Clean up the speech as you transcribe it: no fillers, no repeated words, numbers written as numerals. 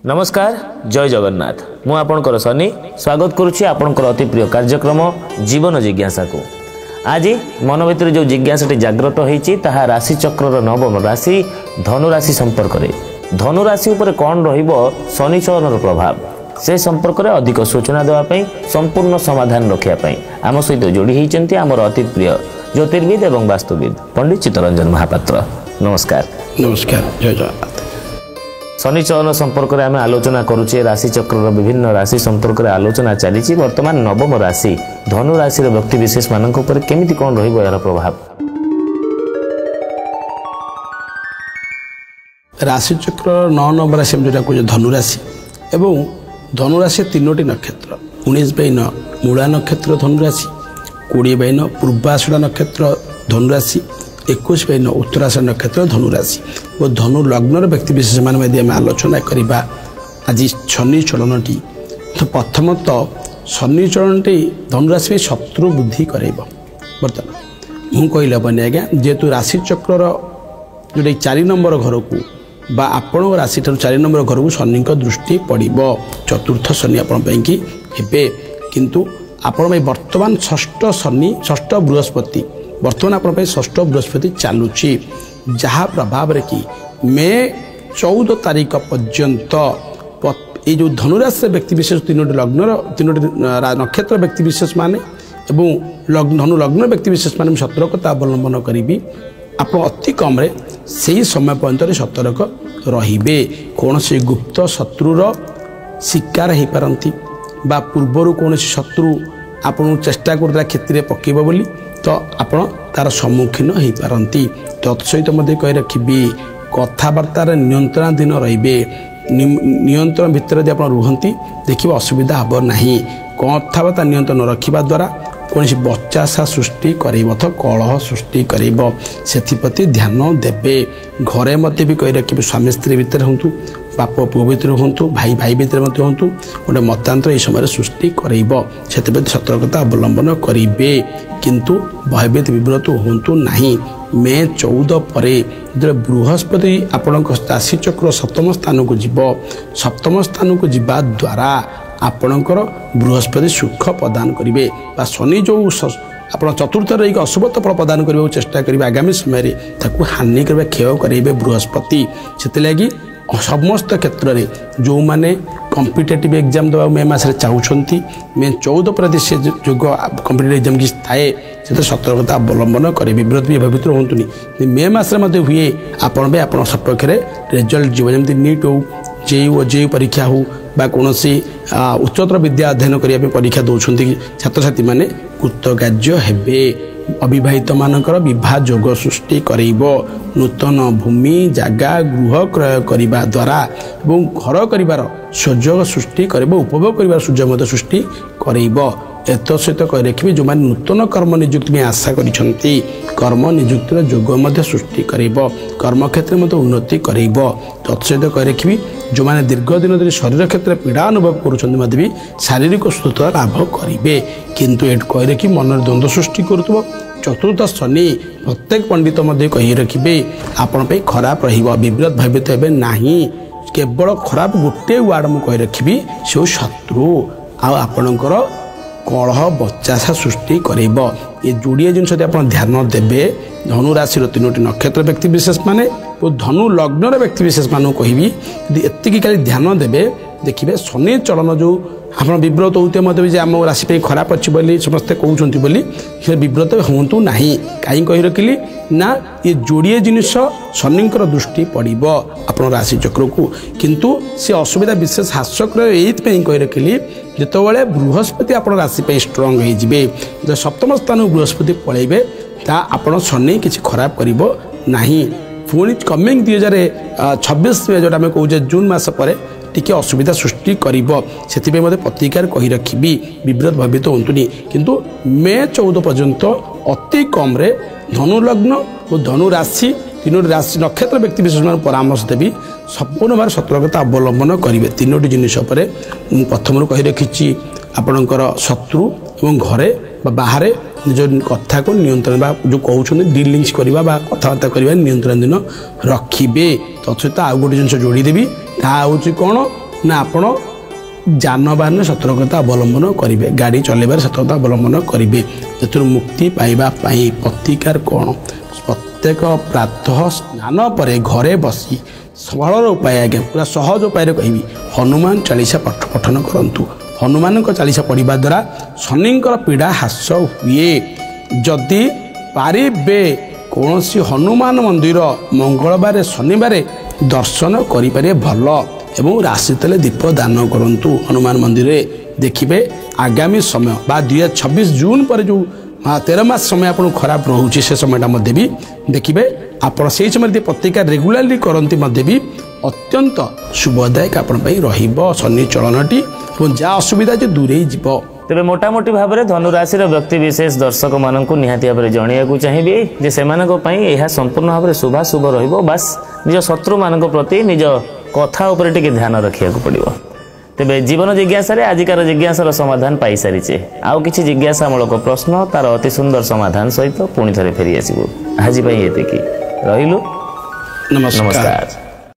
नमस्कार जय जगन्नाथ मु आपणकर सनी स्वागत करुच्ची आपणकर अति प्रिय कार्यक्रम जीवन जिज्ञासा को। आज मन भीतर जो जिज्ञासा जागृत होती ताहा राशि चक्र नवम राशि धनुराशि संपर्क में धनुराशि उपर कौन रहिबो शनि चलन प्रभाव से संपर्क में अधिक सूचना देवाई संपूर्ण समाधान रखापी आम सहित जोड़ी होती आमर अति प्रिय ज्योतिर्विद एवं वास्तुविद पंडित चित्तरंजन महापात्र। नमस्कार। नमस्कार जय जगन्नाथ। शनि चलन संपर्क में आम आलोचना करुचे राशि चक्र विभिन्न राशि संपर्क में आलोचना चली वर्तमान नवम राशि धनु राशि व्यक्ति विशेष मान केमिति कौन रहिबो यार प्रभाव। राशि चक्र 9 नंबर राशि जोटा कह धनुराशि एवं धनुराशि 3टी नक्षत्र 19 बाइन मूला नक्षत्र धनुराशि 20 बाइन पूर्वाषाढ़ नक्षत्र धनुराशि 21 बाइन उत्तराषाढ़ नक्षत्र धनुराशि और धनु लग्नर व्यक्ति विशेष मान आम आलोचना करवा आज शनि चलनटी। तो प्रथमतः शनि चलनटी धनुराशि में शत्रु बुद्धि करेब बर्तमान मुझे कहले हेनी आज्ञा जेहेतु राशि चक्र जो 4 नंबर घर को बा आपण राशि 4 नंबर घर को शनि दृष्टि पड़ो चतुर्थ शनि आपंकी हे किंतु आपण वर्तमान षष्ठ शनि षष्ठ बृहस्पति वर्तमान आप षष्ठ बृहस्पति चलुची जहाँ प्रभाव रे कि मे 14 तारीख पर्यंत ये जो धनुराशि व्यक्ति विशेष 3टी लग्न 3टी नक्षत्र व्यक्ति विशेष माने एवं धनु लग्न व्यक्ति विशेष माने सतर्कता अवलंबन करी आप अति कम रे से समय पर्यंत सतर्क रहिबे कौन से गुप्त शत्रुर शिकार हो पारती बा पूर्वर कौन शत्रु आपन चेष्टा कर क्षति पकेब बोली तो आपण तार सम्मुखीन हो पारती। तत्सहित मध्य कही रखी कथबार्तार नियंत्रण दिन रे नियंत्रण भितर यदि आप रुहति देखिए असुविधा हम ना कथबार्ता नियंत्रण रखा द्वारा कौन बचासा सृष्टि कर कलह सृष्टि कर ध्यान देवे घरे मध्य भी कही रखिए स्वामी स्त्री भितर हूँ बाप पुओ भितर हूँ भाई भाई भितर हूँ गोटे मतांतर यह समय सृष्टि कर सतर्कता अवलंबन करेंगे किंतु भयभीत विव्रत हूँ ना। मे 14 पर जो बृहस्पति आपण राशि चक्र सप्तम स्थान को जीव सप्तम स्थान को जीवा द्वारा आपणकर बृहस्पति सुख प्रदान करेंगे शनि जो आप चतुर्थ रही अशुभ फल प्रदान करने चेष्टा करेंगे आगामी समय हानि करवा क्षय करेंगे बृहस्पति से लगी समस्त क्षेत्र में जो मैंने कॉम्पिटिटिव एग्जाम देवा मे मास चाहते मे 14 पर से जो कॉम्पिटिटिव एग्जाम की थाए से सतर्कता अवलंबन करे विव्रत भी भवित हूँ मे मस हुए आपण आप सपक्ष रिजल्ट जीव जमी नीट हो जे परीक्षा हो बा कौन उच्चतर विद्या अध्ययन करने परीक्षा दौरान छात्र छात्री मैंने कृतकार्य हेबे अविवाहित मानकर विवाह जोग सृष्टि करेब नूतन भूमि जगह गृह क्रय करने द्वारा एवं घर कर सुजोग सृष्टि कर उपभोग कर सुजोग सृष्टि करेब एत सहित कही रखी जो मैंने नूतन कर्म नियुक्ति में आशा करी कर्म नियुक्तिर जोग सृष्टि करेब कर्म क्षेत्र में उन्नति करेब तत्सहित कही रखी जो मैंने दीर्घ दिन धरी शरीर क्षेत्र पीड़ा अनुभव कर शारीरिक सुस्थता लाभ करेंगे किंतु ये कही रखी मन द्वंद्व सृष्टि करुव चतुर्थ शनि प्रत्येक पंडित कही रखिए आपण खराब रव्रत भयभीत हे ना केवल खराब गोटे वार्ड मुझे कही रखी से शत्रु आपणकर कलह बचासा सृष्टि करेब ये जोड़िए जिनस आप ध्यान देवे धनु राशि 3टी नक्षत्र व्यक्ति विशेष माने और धनु लग्न व्यक्ति विशेष मान कहबी एति खाली ध्यान देवे देखिए शनि चलन जो आप विव्रत होते मतलब आम राशि खराब अच्छी बोली समस्ते कहते विव्रत हूँ ना कहीं कही रखिली ना ये जोड़िए जिनिस शनि दृष्टि पड़ो आप राशि चक्र को किंतु से असुविधा विशेष हास्यकर ये कही रखिली जितेबाला बृहस्पति आप राशि स्ट्रंग हो सप्तम स्थान बृहस्पति पलैबे आपण शनि किसी खराब करना पुणी कमिंग 2026 जो आम कहे जून मस पर टिके असुविधा सृष्टि कर प्रतिकार कही रखी विव्रत भवित हूँ किंतु मे 14 पर्यंत अति कम रे धनु लग्न और धनु राशि 3टी राशि नक्षत्र व्यक्ति विशेष मान परामर्श देवी संपूर्ण भाव सतर्कता अवलंबन करेंगे 3टी जिनिस प्रथम कही रखी आपणकर शत्रु एवं घरे बाहर निज कथा को नियंत्रण जो कहते डीलिंग्स करवा कथबार्ता करवा नियंत्रण दिन रखिए तत्सहित आउ गोटे जिन जोड़ीदेवी ता हूँ कौन ନା ଆପଣ ଯାନବାହନରେ ସତର୍କତା ଅବଲମ୍ବନ କରିବେ, ଗାଡ଼ି ଚଲାଇବାରେ ସତର୍କତା ଅବଲମ୍ବନ କରିବେ। ଏଥିରୁ ମୁକ୍ତି ପାଇବା ପାଇଁ ପ୍ରତିକାର କ'ଣ? ପ୍ରତ୍ୟେକ ପ୍ରାତଃ ସ୍ନାନ ପରେ ଘରେ ବସି ସରଳ ଉପାୟ, ଆଜ୍ଞା ପୁରା ସହଜ ଉପାୟରେ କହିବି, ହନୁମାନ ଚାଳିଶା ପଠନ କରନ୍ତୁ। ହନୁମାନଙ୍କ ଚାଳିଶା ପଢ଼ିବା ଦ୍ୱାରା ଶନିଙ୍କର ପୀଡ଼ା ହ୍ରାସ ହୁଏ। ଯଦି ପାରିବେ କୌଣସି ହନୁମାନ ମନ୍ଦିର ମଙ୍ଗଳବାର ଶନିବାର ଦର୍ଶନ କରିପାରିବେ ଭଲ, ଏବଂ ରାଶି ତେଲେ ଦୀପ ଦାନ କରନ୍ତୁ ହନୁମାନ ମନ୍ଦିରରେ। ଦେଖିବେ ଆଗାମୀ ସମୟ ବା 2026 ଜୁନ୍ ପରେ ଯେଉଁ 13 ମାସ ସମୟ ଆପଣଙ୍କୁ ଖରାପ ରହୁଛି, ସେ ସମୟଟା ମଧ୍ୟ ବି ଦେଖିବେ ଆପଣ ସେହି ସମୟରେ ଯଦି ପ୍ରତିକାର ରେଗୁଲାରଲି କରନ୍ତି ମଧ୍ୟ ବି ଅତ୍ୟନ୍ତ ଶୁଭଦାୟକ ଆପଣଙ୍କ ପାଇଁ ରହିବ ଶନି ଚଳନଟି, ଏବଂ ଯାହା ଅସୁବିଧା ଯେ ଦୂରେଇ ଯିବ। ତେବେ ମୋଟାମୋଟି ଭାବରେ ଧନୁରାଶିର ବ୍ୟକ୍ତିବିଶେଷ ଦର୍ଶକମାନଙ୍କୁ ନିହାତି ଭାବରେ ଜଣାଇବାକୁ ଚାହିଁବି ଯେ ସେମାନଙ୍କ ପାଇଁ ଏହା ସମ୍ପୂର୍ଣ୍ଣ ଭାବରେ ଶୁଭାଶୁଭ ରହିବ। ବାସ୍ ନିଜ ଶତ୍ରୁମାନଙ୍କ ପ୍ରତି ନିଜ କଥା ଉପରେ ଟିକେ ଧ୍ୟାନ ରଖିବାକୁ ପଡ଼ିବ। ତେବେ ଜୀବନ ଜିଜ୍ଞାସାରେ ଆଜିକାର ଜିଜ୍ଞାସାର ସମାଧାନ ପାଇସାରିଛେ। ଆଉ କିଛି ଜିଜ୍ଞାସାମୂଳକ ପ୍ରଶ୍ନ ତାର ଅତି ସୁନ୍ଦର ସମାଧାନ ସହିତ ପୁଣି ଥରେ ଫେରିଆସିବୁ। ଆଜି ପାଇଁ ଏତିକି, ରହିଲୁ, ନମସ୍କାର।